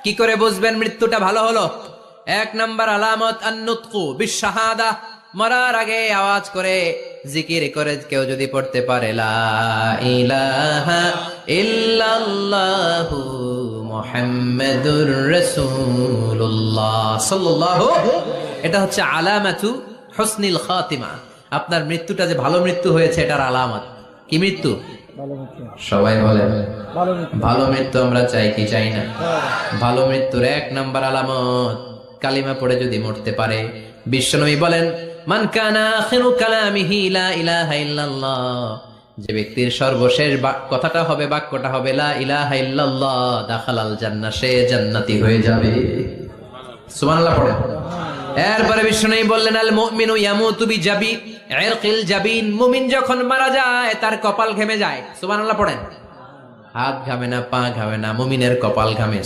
কি করে বুঝবেন মৃত্যুটা ভালো হলো? এক নাম্বার আলামত আন-নুতকু বিশ-শাহাদা, মরার আগে আওয়াজ করে জিকির করে কেউ যদি পড়তে পারে লা ইলাহা ইল্লাল্লাহু মুহাম্মাদুর রাসূলুল্লাহ সাল্লাল্লাহু, এটা হচ্ছে আলামাতু হুসনিল খাতিমা। আপনার মৃত্যুটা যে ভালো মৃত্যু হয়েছে এটার আলামত। কি মৃত্যু? সবাই বলেন ভালো মৃত্যু আমরা চাই কি চাই না? ভালো মৃত্যুর এক নাম্বার আলামত কালিমা পড়ে যদি মরতে পারে। বিশ্বনবী বলেন মান কানা আখিরু কালামিহি লা ইলাহা ইল্লাল্লাহ, যে ব্যক্তির সর্বশেষ কথাটা হবে, বাক্যটা হবে লা ইলাহা ইল্লাল্লাহ, দাখালাল জান্নাহ, সে জান্নাতি হয়ে যাবে। সুবহানাল্লাহ পড়ে। এরপরে বিশ্বনবী বললেন আল মুমিনু ইয়ামুতু বিজাবি ইরকিল জাবিন, মুমিন যখন মারা যায় তার কপাল ঘেমে যায়। সুবহানাল্লাহ পড়েন। হাত ঘামে না, পা ঘামে না, মুমিনের কপাল ঘামে।